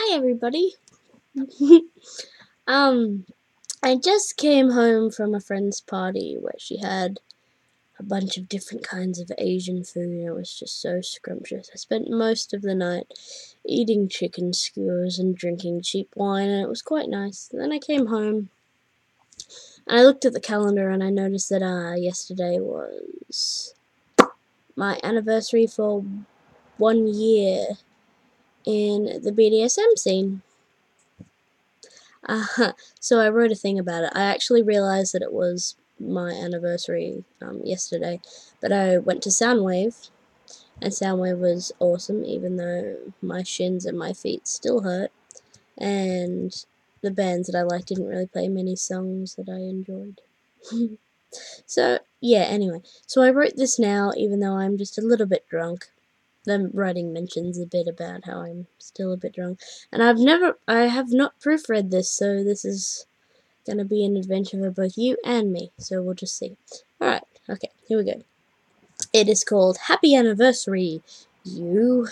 Hi everybody. um, I just came home from a friend's party where she had a bunch of different kinds of Asian food and it was just so scrumptious. I spent most of the night eating chicken skewers and drinking cheap wine and it was quite nice. And then I came home and I looked at the calendar and I noticed that yesterday was my anniversary for 1 year in the BDSM scene. So I wrote a thing about it. I actually realized that it was my anniversary yesterday, but I went to Soundwave, and Soundwave was awesome, even though my shins and my feet still hurt, and the bands that I liked didn't really play many songs that I enjoyed. So, yeah, anyway. So I wrote this now, even though I'm just a little bit drunk. The writing mentions a bit about how I'm still a bit drunk. And I have not proofread this, so this is gonna be an adventure for both you and me, so we'll just see. Alright, okay, here we go. It is called Happy Anniversary, You.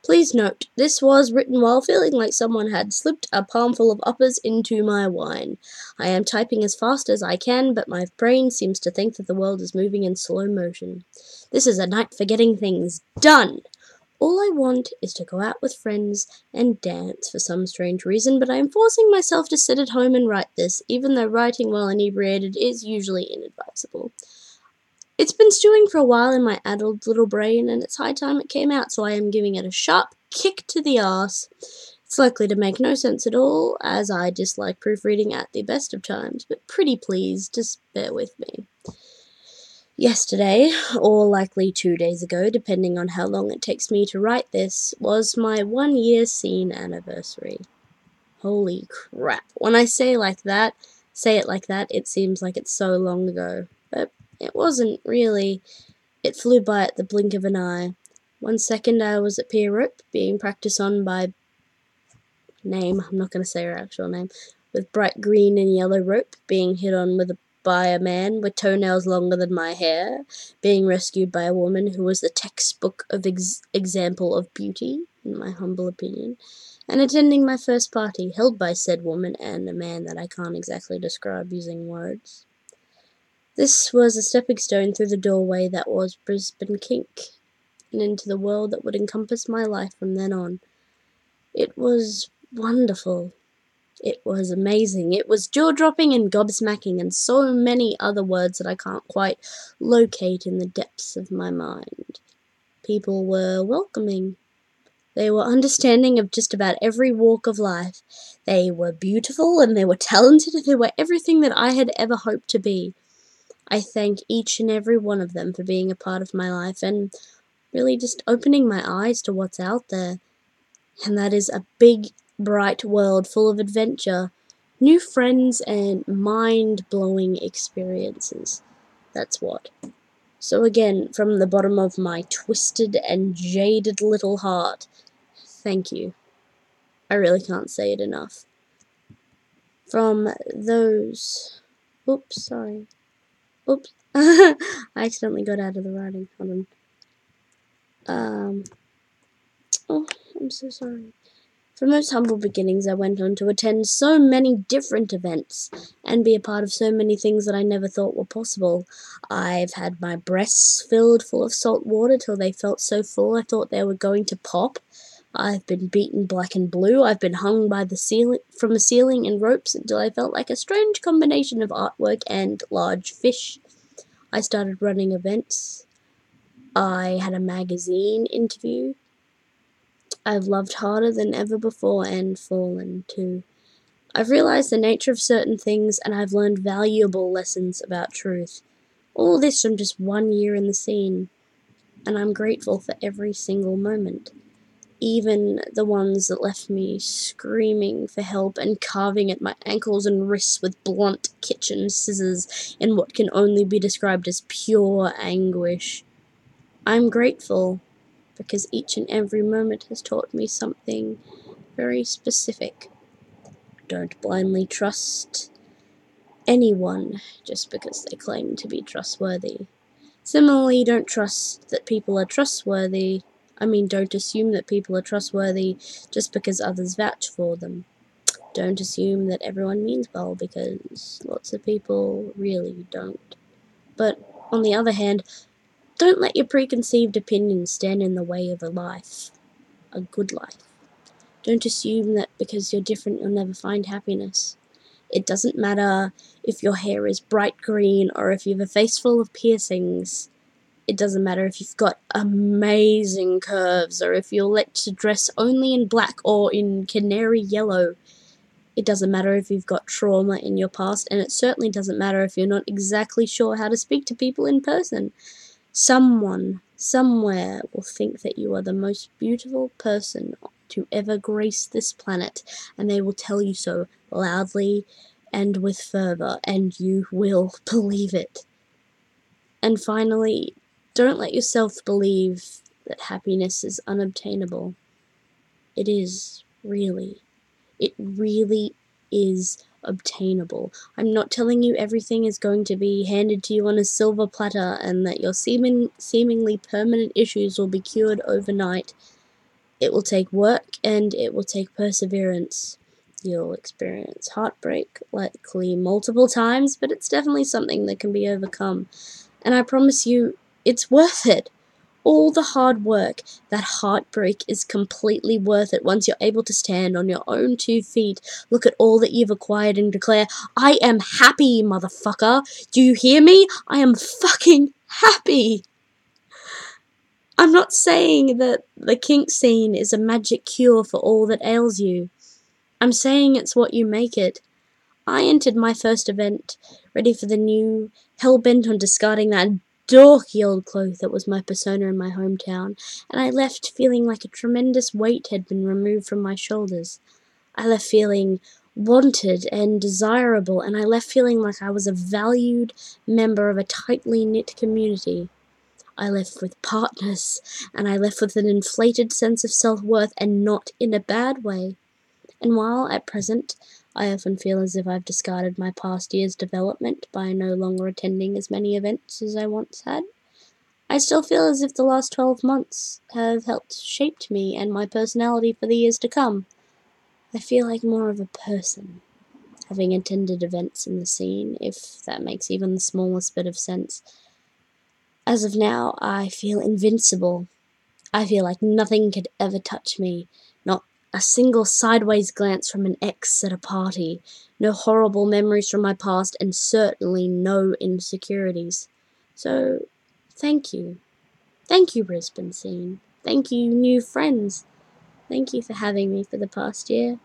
Please note, this was written while feeling like someone had slipped a palmful of uppers into my wine. I am typing as fast as I can, but my brain seems to think that the world is moving in slow motion. This is a night for getting things done. All I want is to go out with friends and dance for some strange reason, but I am forcing myself to sit at home and write this, even though writing while inebriated is usually inadvisable. It's been stewing for a while in my addled little brain, and it's high time it came out, so I am giving it a sharp kick to the arse. It's likely to make no sense at all, as I dislike proofreading at the best of times, but pretty please, just bear with me. Yesterday, or likely 2 days ago, depending on how long it takes me to write this, was my 1 year scene anniversary. Holy crap. When I say it like that, it seems like it's so long ago. But it wasn't really. It flew by at the blink of an eye. 1 second I was at Pier Rope, being practiced on by I'm not going to say her actual name, with bright green and yellow rope, being hit on by a man with toenails longer than my hair, being rescued by a woman who was the textbook of example of beauty, in my humble opinion, and attending my first party, held by said woman and a man that I can't exactly describe using words. This was a stepping stone through the doorway that was Brisbane Kink, and into the world that would encompass my life from then on. It was wonderful. It was amazing. It was jaw-dropping and gobsmacking and so many other words that I can't quite locate in the depths of my mind. People were welcoming. They were understanding of just about every walk of life. They were beautiful and they were talented and they were everything that I had ever hoped to be. I thank each and every one of them for being a part of my life and really just opening my eyes to what's out there. And that is a big, bright world full of adventure, new friends, and mind-blowing experiences. That's what. So again, from the bottom of my twisted and jaded little heart, thank you. I really can't say it enough. From those... Oops, sorry. Oops. I accidentally got out of the writing. Hold on. Oh, I'm so sorry. From those humble beginnings, I went on to attend so many different events and be a part of so many things that I never thought were possible. I've had my breasts filled full of salt water till they felt so full I thought they were going to pop. I've been beaten black and blue. I've been hung by the ceiling from the ceiling in ropes until I felt like a strange combination of artwork and large fish. I started running events. I had a magazine interview. I've loved harder than ever before and fallen too. I've realized the nature of certain things and I've learned valuable lessons about truth. All this from just 1 year in the scene, and I'm grateful for every single moment. Even the ones that left me screaming for help and carving at my ankles and wrists with blunt kitchen scissors in what can only be described as pure anguish. I'm grateful because each and every moment has taught me something very specific. Don't blindly trust anyone just because they claim to be trustworthy. Similarly, don't trust that people are trustworthy I mean, don't assume that people are trustworthy just because others vouch for them. Don't assume that everyone means well, because lots of people really don't. But on the other hand, don't let your preconceived opinions stand in the way of a good life. Don't assume that because you're different you'll never find happiness. It doesn't matter if your hair is bright green or if you have a face full of piercings. It doesn't matter if you've got amazing curves or if you're let to dress only in black or in canary yellow. It doesn't matter if you've got trauma in your past, and it certainly doesn't matter if you're not exactly sure how to speak to people in person. Someone, somewhere, will think that you are the most beautiful person to ever grace this planet, and they will tell you so loudly and with fervor, and you will believe it. And finally, don't let yourself believe that happiness is unobtainable. It is, really. It really is obtainable. I'm not telling you everything is going to be handed to you on a silver platter and that your seemingly permanent issues will be cured overnight. It will take work and it will take perseverance. You'll experience heartbreak, likely multiple times, but it's definitely something that can be overcome. And I promise you, it's worth it. All the hard work, that heartbreak is completely worth it once you're able to stand on your own 2 feet, look at all that you've acquired and declare, I am happy, motherfucker. Do you hear me? I am fucking happy. I'm not saying that the kink scene is a magic cure for all that ails you. I'm saying it's what you make it. I entered my first event, ready for the new, hell-bent on discarding that dorky old cloth that was my persona in my hometown, and I left feeling like a tremendous weight had been removed from my shoulders. I left feeling wanted and desirable, and I left feeling like I was a valued member of a tightly knit community. I left with partners, and I left with an inflated sense of self-worth, and not in a bad way. And while, at present, I often feel as if I've discarded my past year's development by no longer attending as many events as I once had, I still feel as if the last 12 months have helped shape me and my personality for the years to come. I feel like more of a person, having attended events in the scene, if that makes even the smallest bit of sense. As of now, I feel invincible. I feel like nothing could ever touch me, not a single sideways glance from an ex at a party, no horrible memories from my past, and certainly no insecurities. So, thank you. Thank you, Brisbane scene. Thank you, new friends. Thank you for having me for the past year,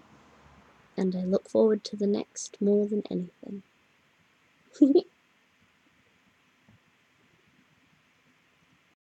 and I look forward to the next more than anything.